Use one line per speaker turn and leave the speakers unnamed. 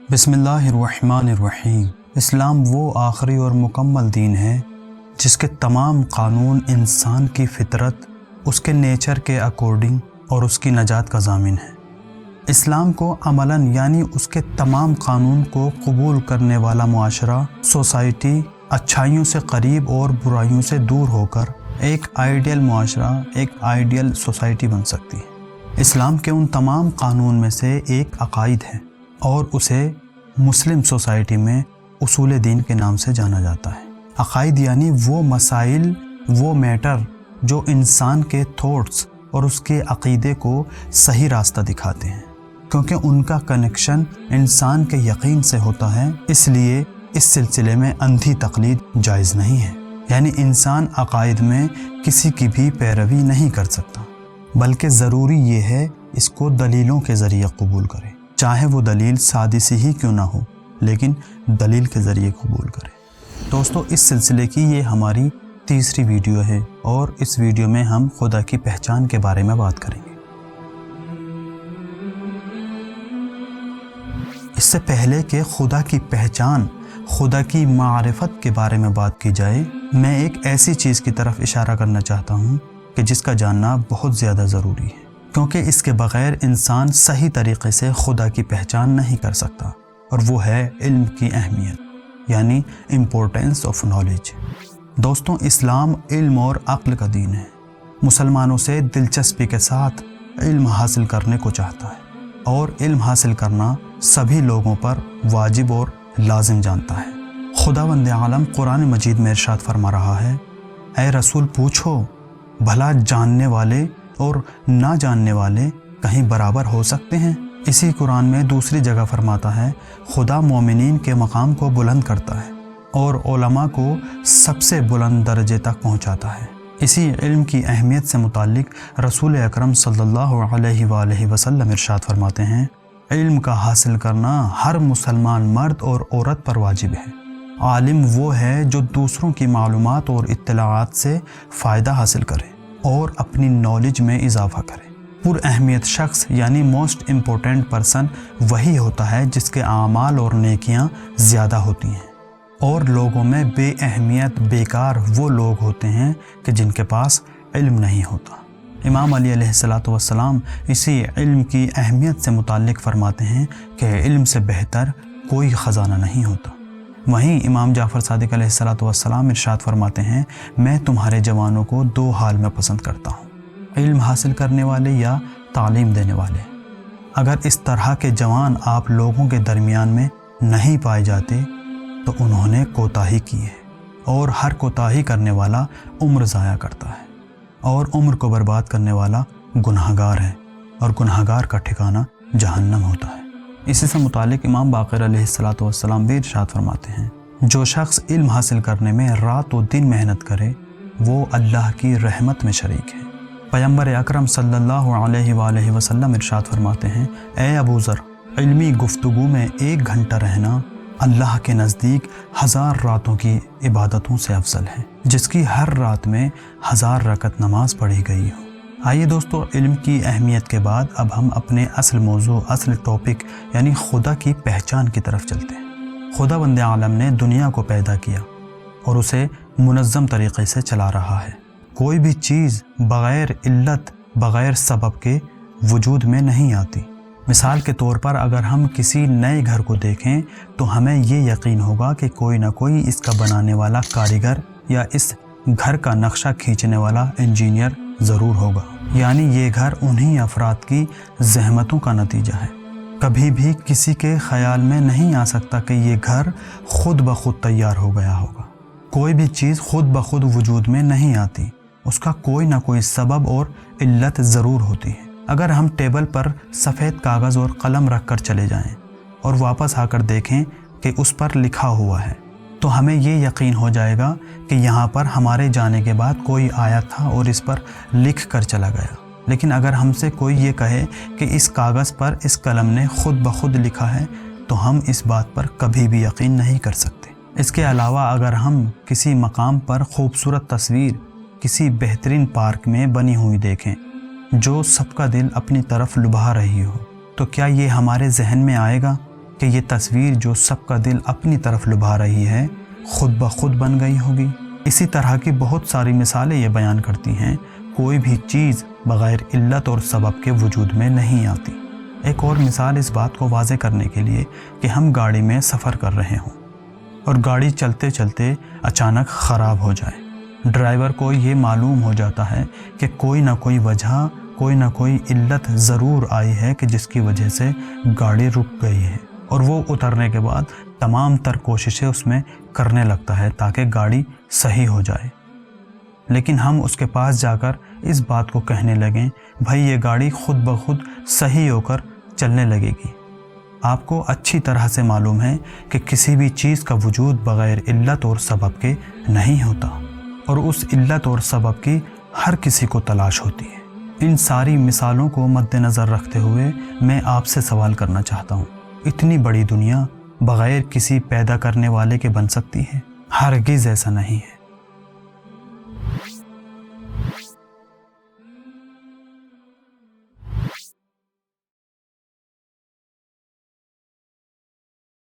बिस्मिल्लाहिर्रहमानिर्रहीम। इस्लाम वो आखिरी और मुकम्मल दीन है जिसके तमाम कानून इंसान की फितरत, उसके नेचर के अकॉर्डिंग और उसकी नजात का ज़ामिन है। इस्लाम को अमलन यानी उसके तमाम कानून को कबूल करने वाला मुआशरा, सोसाइटी अच्छाइयों से करीब और बुराइयों से दूर होकर एक आइडियल मुआशरा, एक आइडियल सोसाइटी बन सकती है। इस्लाम के उन तमाम कानून में से एक अकाइद है और उसे मुस्लिम सोसाइटी में उसूल दीन के नाम से जाना जाता है। अकाइद यानी वो मसाइल, वो मैटर जो इंसान के थॉट्स और उसके अक़ीदे को सही रास्ता दिखाते हैं, क्योंकि उनका कनेक्शन इंसान के यकीन से होता है। इसलिए इस सिलसिले में अंधी तकलीद जायज़ नहीं है, यानी इंसान अकाइद में किसी की भी पैरवी नहीं कर सकता, बल्कि ज़रूरी ये है इसको दलीलों के ज़रिए कबूल करे, चाहे वो दलील सादी सी ही क्यों ना हो, लेकिन दलील के ज़रिए कबूल करे। दोस्तों, इस सिलसिले की ये हमारी तीसरी वीडियो है और इस वीडियो में हम खुदा की पहचान के बारे में बात करेंगे। इससे पहले कि खुदा की पहचान, खुदा की मारिफत के बारे में बात की जाए, मैं एक ऐसी चीज़ की तरफ इशारा करना चाहता हूँ कि जिसका जानना बहुत ज़्यादा ज़रूरी है, क्योंकि इसके बग़ैर इंसान सही तरीक़े से खुदा की पहचान नहीं कर सकता, और वो है इल्म की अहमियत, यानी इम्पोर्टेंस ऑफ नॉलेज। दोस्तों, इस्लाम इल्म और अक्ल का दीन है। मुसलमानों से दिलचस्पी के साथ इल्म हासिल करने को चाहता है, और इल्म हासिल करना सभी लोगों पर वाजिब और लाजिम जानता है। खुदावंद आलम कुरान मजीद में इरशाद फरमा रहा है, ऐ रसूल पूछो, भला जानने वाले और ना जानने वाले कहीं बराबर हो सकते हैं? इसी कुरान में दूसरी जगह फरमाता है, खुदा मोमिनीन के मकाम को बुलंद करता है और उलमा को सबसे बुलंद दर्जे तक पहुंचाता है। इसी इल्म की अहमियत से मुताल्लिक रसूल अकरम सल्लल्लाहु अलैहि वसल्लम इरशाद फरमाते हैं, इल्म का हासिल करना हर मुसलमान मर्द और औरत पर वाजिब है। आलिम वो है जो दूसरों की मालूमात और इत्तलाआत से फ़ायदा हासिल करे और अपनी नॉलेज में इजाफ़ा करे। पुर अहमियत शख्स यानी मोस्ट इम्पोर्टेंट पर्सन वही होता है जिसके आमाल और नेकियां ज़्यादा होती हैं, और लोगों में बे अहमियत बेकार वो लोग होते हैं कि जिनके पास इल्म नहीं होता। इमाम अली अलैहिस्सलातु वस्सलाम इसी इल्म की अहमियत से मुताल्लिक फरमाते हैं कि इल्म से बेहतर कोई ख़जाना नहीं होता। वहीं इमाम जाफ़र सादिक अलैहिस्सलातु वस्सलाम इरशाद फरमाते हैं, मैं तुम्हारे जवानों को दो हाल में पसंद करता हूँ, इल्म हासिल करने वाले या तालीम देने वाले। अगर इस तरह के जवान आप लोगों के दरमियान में नहीं पाए जाते तो उन्होंने कोताही की है, और हर कोताही करने वाला उम्र ज़ाया करता है, और उम्र को बर्बाद करने वाला गुनाहगार है, और गुनाहगार का ठिकाना जहन्नम होता है। इसी से मुतालिक इमाम बाक़िर अलैहिस्सलातु वस्सलाम भी इरशाद फरमाते हैं, जो शख्स इल्म हासिल करने में रात और दिन मेहनत करे वो अल्लाह की रहमत में शरीक है। पैगंबर अकरम सल्लल्लाहु अलैहि वसल्लम इरशाद फरमाते हैं, ए अबू ज़र, इल्मी गुफ्तगू में 1 घंटा रहना अल्लाह के नज़दीक 1000 रातों की इबादतों से अफजल है, जिसकी हर रात में 1000 रकत नमाज पढ़ी गई हो। आइए दोस्तों, इल्म की अहमियत के बाद अब हम अपने असल मौजू, असल टॉपिक यानी खुदा की पहचान की तरफ चलते हैं। खुदावंद आलम ने दुनिया को पैदा किया और उसे मुनज़्ज़म तरीक़े से चला रहा है। कोई भी चीज़ बग़ैर इल्लत, बग़ैर सबब के वजूद में नहीं आती। मिसाल के तौर पर अगर हम किसी नए घर को देखें तो हमें ये यकीन होगा कि कोई ना कोई इसका बनाने वाला कारीगर या इस घर का नक्शा खींचने वाला इंजीनियर ज़रूर होगा, यानी ये घर उन्हीं अफराद की ज़हमतों का नतीजा है। कभी भी किसी के ख़याल में नहीं आ सकता कि ये घर खुद ब खुद तैयार हो गया होगा। कोई भी चीज़ खुद ब खुद वजूद में नहीं आती, उसका कोई ना कोई सबब और इल्लत ज़रूर होती है। अगर हम टेबल पर सफ़ेद कागज़ और कलम रख कर चले जाएं और वापस आकर देखें कि उस पर लिखा हुआ है, तो हमें ये यकीन हो जाएगा कि यहाँ पर हमारे जाने के बाद कोई आया था और इस पर लिख कर चला गया। लेकिन अगर हमसे कोई ये कहे कि इस कागज़ पर इस कलम ने खुद ब खुद लिखा है, तो हम इस बात पर कभी भी यकीन नहीं कर सकते। इसके अलावा अगर हम किसी मकाम पर खूबसूरत तस्वीर किसी बेहतरीन पार्क में बनी हुई देखें जो सबका दिल अपनी तरफ लुभा रही हो, तो क्या ये हमारे जहन में आएगा کہ یہ تصویر جو سب کا دل اپنی طرف لبھا رہی ہے خود بخود بن گئی ہوگی؟ اسی طرح کی بہت ساری مثالیں یہ بیان کرتی ہیں، کوئی بھی چیز بغیر علت اور سبب کے وجود میں نہیں آتی۔ ایک اور مثال اس بات کو واضح کرنے کے لیے کہ ہم گاڑی میں سفر کر رہے ہوں اور گاڑی چلتے چلتے اچانک خراب ہو جائے، ڈرائیور کو یہ معلوم ہو جاتا ہے کہ کوئی نہ کوئی وجہ، کوئی نہ کوئی علت ضرور آئی ہے کہ جس کی وجہ سے گاڑی رک گئی ہے، اور وہ اترنے کے بعد تمام تر کوششیں اس میں کرنے لگتا ہے تاکہ گاڑی صحیح ہو جائے۔ لیکن ہم اس کے پاس جا کر اس بات کو کہنے لگیں بھائی یہ گاڑی خود بخود صحیح ہو کر چلنے لگے گی۔ آپ کو اچھی طرح سے معلوم ہے کہ کسی بھی چیز کا وجود بغیر علت اور سبب کے نہیں ہوتا، اور اس علت اور سبب کی ہر کسی کو تلاش ہوتی ہے۔ ان ساری مثالوں کو مد نظر رکھتے ہوئے میں آپ سے سوال کرنا چاہتا ہوں، اتنی بڑی دنیا بغیر کسی پیدا کرنے والے کے بن سکتی ہے؟ ہرگز ایسا نہیں ہے۔